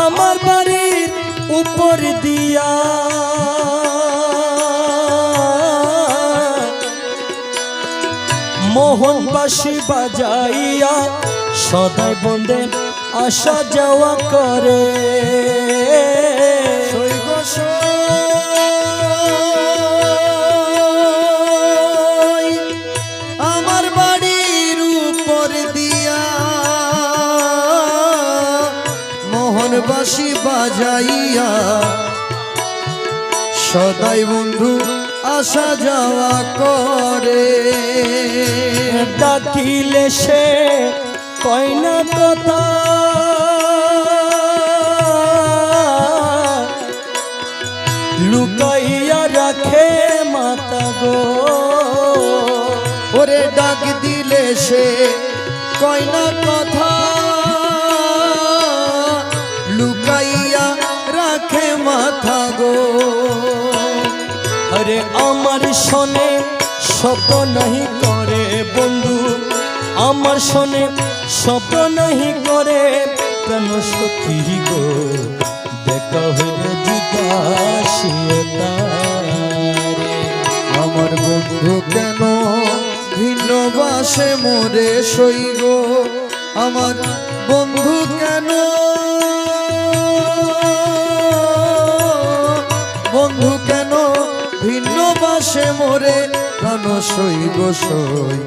আমার বাড়ির উপর দিয়া মোহন বাঁশি বাজাইয়া সদাই বন্দে আসা যাওয়া করে। আমার বাড়ির উপর দিয়া মোহন বাঁশি বাজাইয়া সদাই বন্ধু আসা যাওয়া করে। ডাকিলে সে কয়না কথা লুকাইয়া রাখে মাতা গো। ওরে ডাক দিলে সে কয়না কথা লুকাইয়া রাখে মাথা গো। আরে আমার শোনে শব্দ নাহি করে বন্ধু, আমার শোনে শব্দ নাহি করে প্রাণ সখী গো। দেখা হইলে জিজ্ঞাসিও তারে, আমার বন্ধু কেন ভিন্ন বাসে মোরে সই গো। আমার বন্ধু কেন বন্ধু কেন ভিন্ন বাসে মোরে প্রাণ সই গো সই।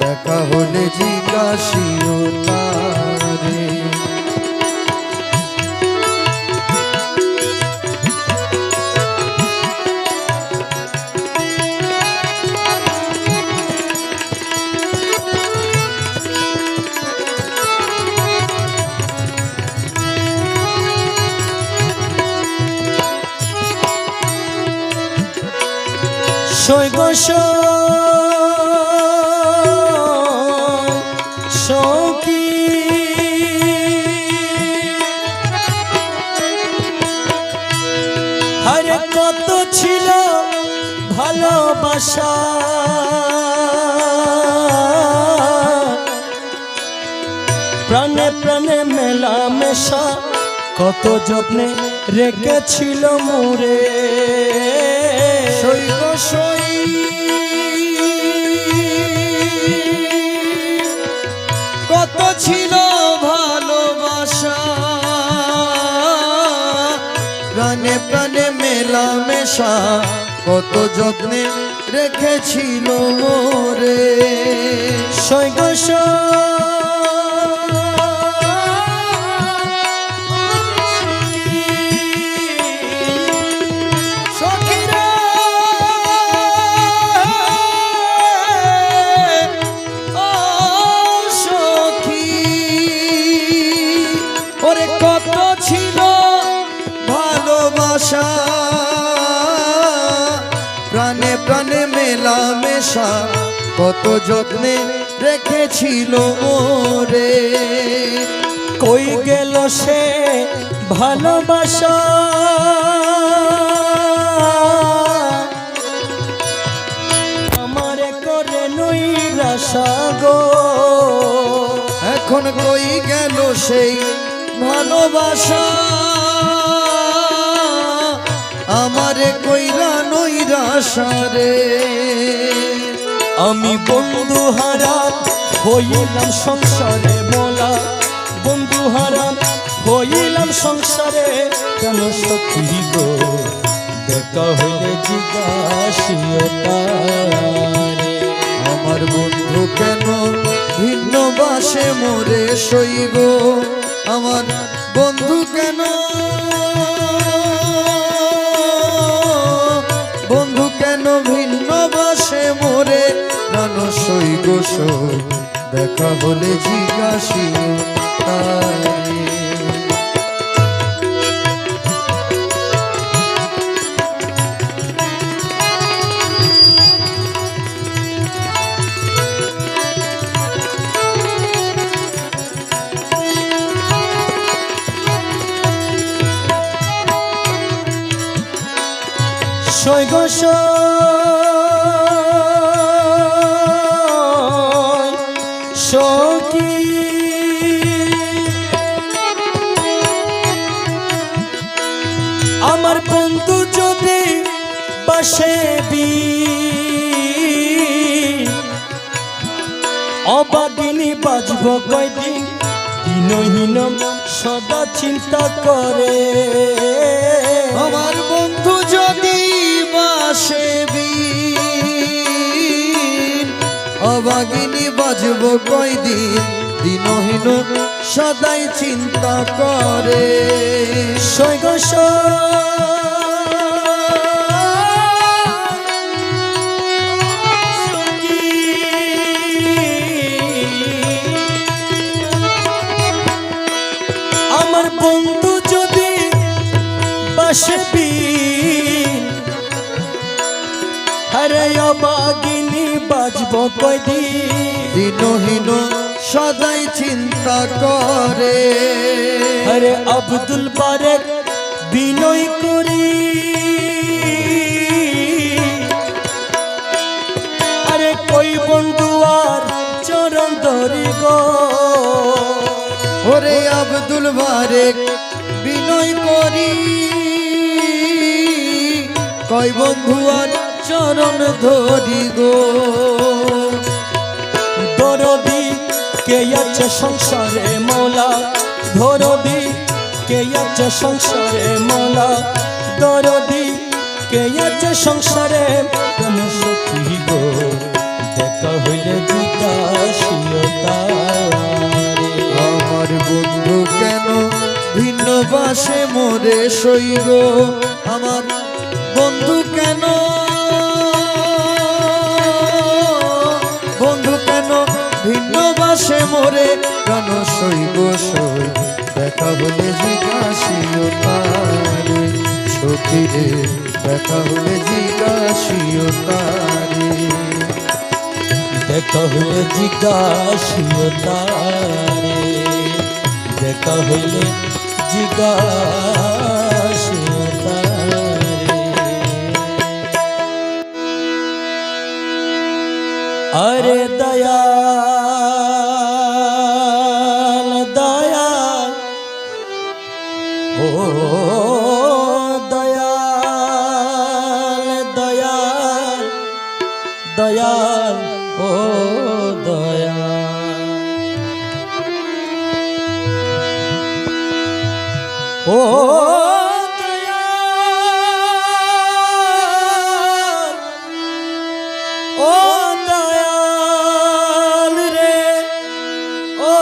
দেখা হলে জিজ্ঞাসিও তারে। সই গো সখী আরে কত ছিল ভালোবাসা প্রাণে প্রাণে মেলামেশা কত যত্নে রেখেছিল মোরে। সই গো সই কত ছিল ভালোবাসা প্রাণে প্রাণে মেলামেশা কত যত্নে রেখেছিল মোরে। সই গো কত ছিল ভালোবাসা প্রাণে প্রাণে মেলামেশা কত যত্নে রেখেছিল মোরে। কই গেল সে ভালোবাসা আমারে করে নৈরাশা গো। এখন কই গেল সেই ভালোবাসা আমারে কইরা নৈরাশা রে। আমি বন্ধু হারা হইলাম সংসারে মোলা, বন্ধু হারা হইলাম সংসারে কেন সখী গো। দেখা হইলে জিজ্ঞাসিও তারে, আমার বন্ধু কেন ভিন্ন বাসে মোরে সই গো। আমার বন্ধু কেন বন্ধু কেন ভিন্ন বাসে মোরে প্রাণ সই গো সই। দেখা হলে জিজ্ঞাসিও তারে। সই গো সখী আমার বন্ধু যদি বাসে অবাগিনী বাজব কয়দিন দিনহীন সদা চিন্তা করে আমার বন্ধু যদি বাসে অবাগিনী বাজব কয়দিন দিনহীন সদাই চিন্তা করে সৈগস আমার বন্ধু যদি বাসবি আরে অবাগিনী বাজব কয়দিন দিনহীন সদাই চিন্তা করে আরে আব্দুল বারেক বিনয় করি আরে কই বন্ধু আর চরণ ধরি গো ওরে আব্দুল বারেক বিনয় করি কয় বন্ধু আর চরণ ধরি গো দরদি কে আছে সংসারে মৌলা ধরদি কে আছে সংসারে মৌলা দরদি কে আছে সংসারে কেন সখী গো দেখা হইলে জিজ্ঞাসিয়তা আমার বন্ধু কেন ভিন্ন বাসে মোরে সইগ আমার বন্ধু কেন ভিন্ন বাসে মোরে কেন সইগ সই দেখা হলে জিজ্ঞাসিও তারে সখীরে দেখা হলে জিজ্ঞাসিও তারে দেখা হইলে জিজ্ঞাসিয়তা দেখা হইলে জিজ্ঞাসিয়তা আরে দয়াল দয়াল ও দয়াল দয়াল দয়াল ও দয়াল ও দয়াল ও দয়াল রে ও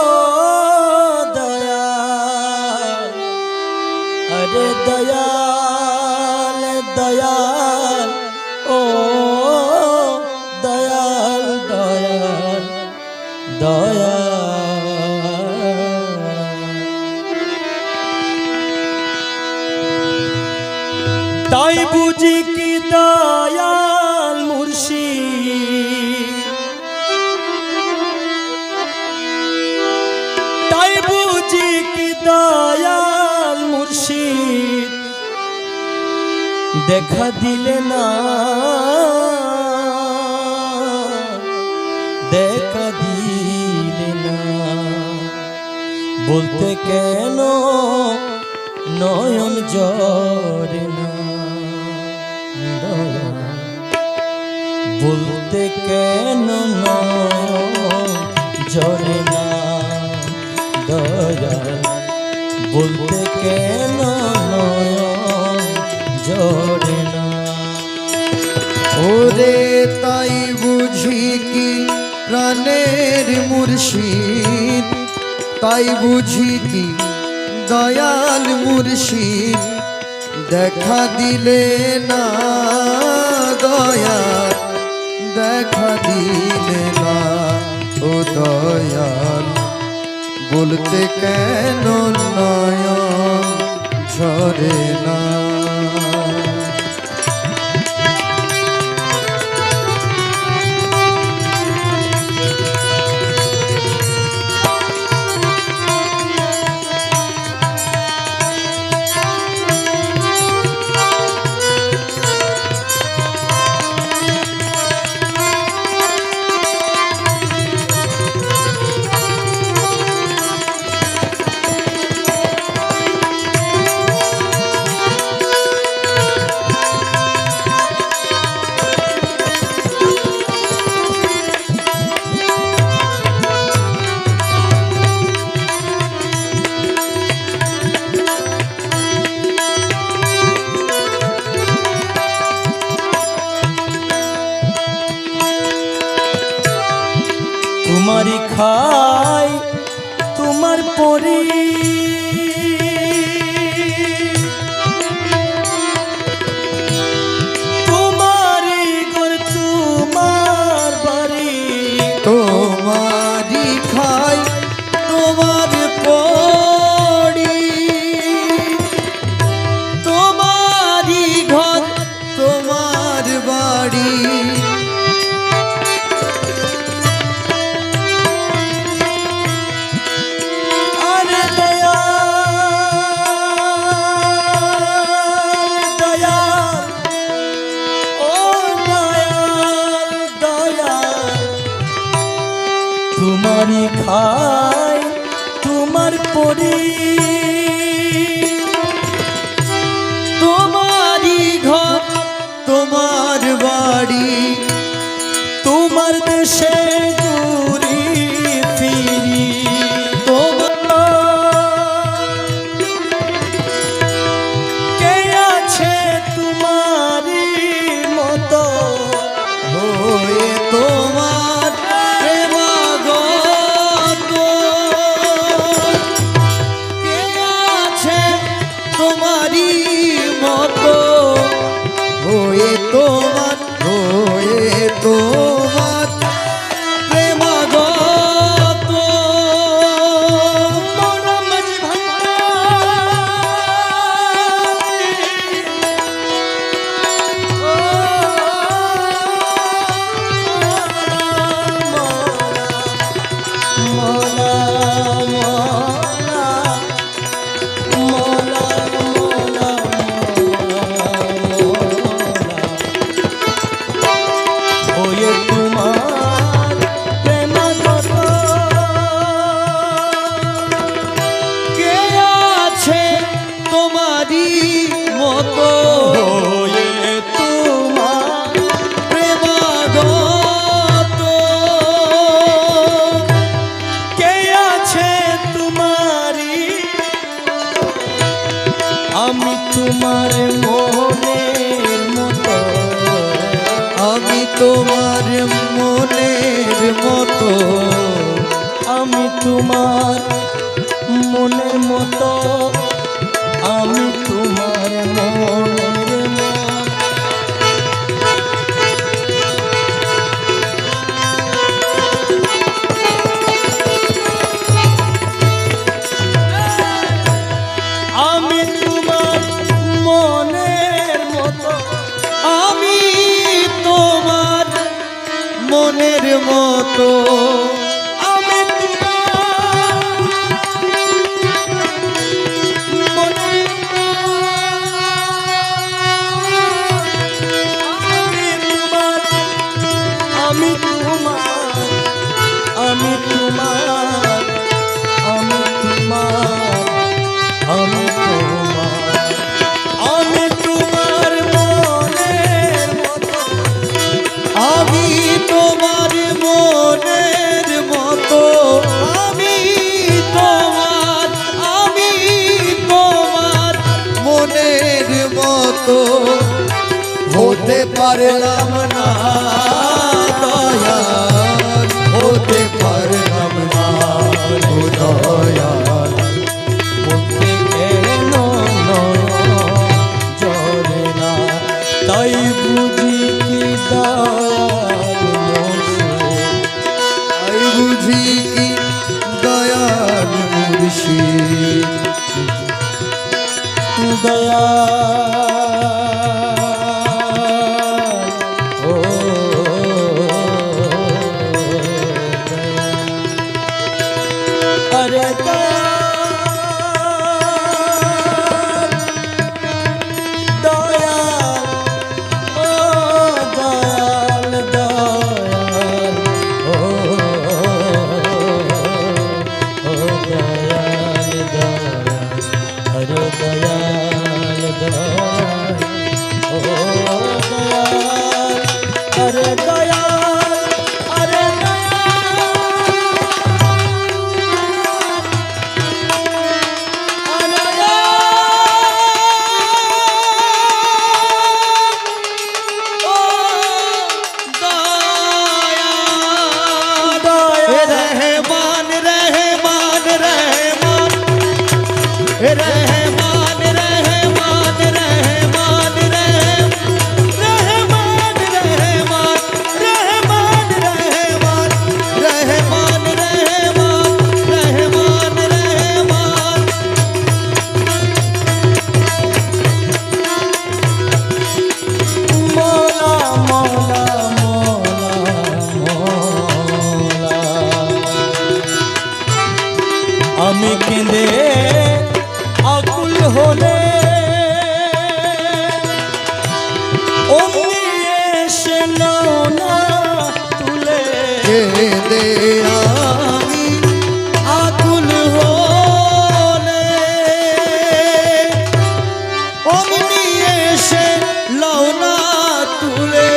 দয়াল আরে দয়াল দয়াল ও দয়াল দয়াল দয়াল তাই বুঝি কি দয়াল মুর্শিদ তাই বুঝি কি দয়াল মুর্শিদ দেখা দিলে না দেখা দিলে না বলতে কেন নয়ন জরে না বলতে কেন নয়ন জরে না দয়া বলতে কেন নয়ন জরে না ওরে তাই বুঝি কি প্রাণের মুর্শিদ তাই বুঝি কি দয়াল মুর্শিদ দেখা দিলে না দয়াল দেখা দিলে না ও দয়াল বলতে কেন নয়ন ঝরে না তোমার দেশে ঘুরি ফিরি কে আছে তোমারই মতো হয়ে তোমার প্রেমাগত কে আছে তোমারই মতো হয়ে তোমার প্রেমাগত আমি তোমার মনের মতো আমি তোমার মনের মতো আমি তোমার মনের মতো আমি তোমার মনের মতো আমি তোমার মনের মতো আমি তোমার মনের মতো আমি আমি তোমার আমি তোমার আমি তোমার আমি তোমার আমি তোমার মনের মতো আমি তোমার মনের মতো আমি তোমার মনের মতো হতে পারলাম না দয়াল হতে পারলাম না দয়াল বলতে কেন জরে না তাই বুঝি কি তাই বুঝি কি দয়াল মুর্শিদ দয়া ও अरे दयाल ओ दयाल दयाल ओ दयाल दयाल अरे दयाल दयाल ओ दयाल अरे दयाल अरे रहमान रहमान रहमान रहमान रहमान रहमान रहमान रहमान रहमान रहमान रहमान मौला मौला मौला আমি কেঁদে আকুল হলে অমনি এসে নাও না তুলে দে আমি আকুল হলে অমনি এসে লও না তুলে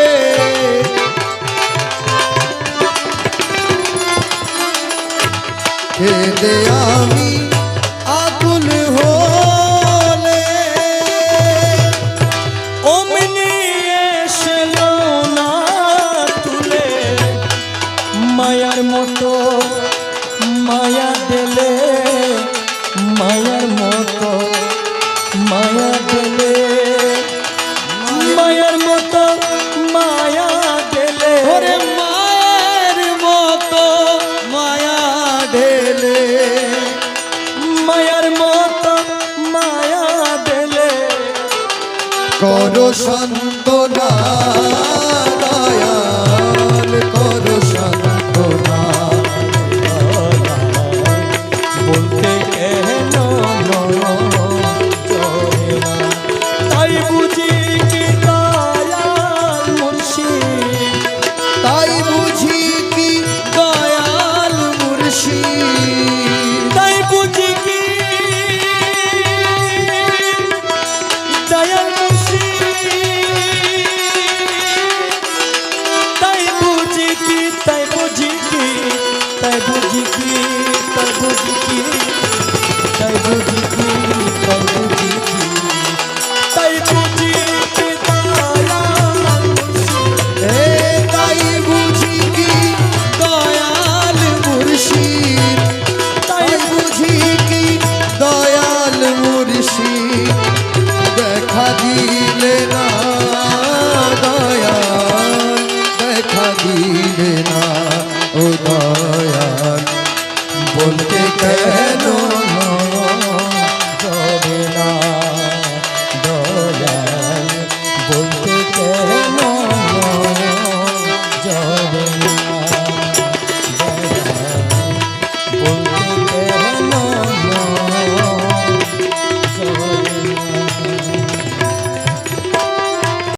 করো সান্ত্বনা দয়াল করো সান্ত্বনা বলতে কেন নয়ন ঝরে না? তাই বুঝি কি দয়াল মুর্শিদ, তাই বুঝি কি দয়াল মুর্শিদ তাই বুঝি কি দয়াল মুর্শিদ, তাই বুঝি কি তাই বুঝি কি তাই বুঝি কি তাই বুঝি কি তাই বুঝি কি তাই বুঝি কি তাই বুঝি কি দয়াল মুর্শিদ, এ তাই বুঝি কি দয়াল মুর্শিদ তাই বুঝি কি দয়াল মুর্শিদ দেখা দিলে না দয়াল দেখা দিলে না ও দয়াল বলতে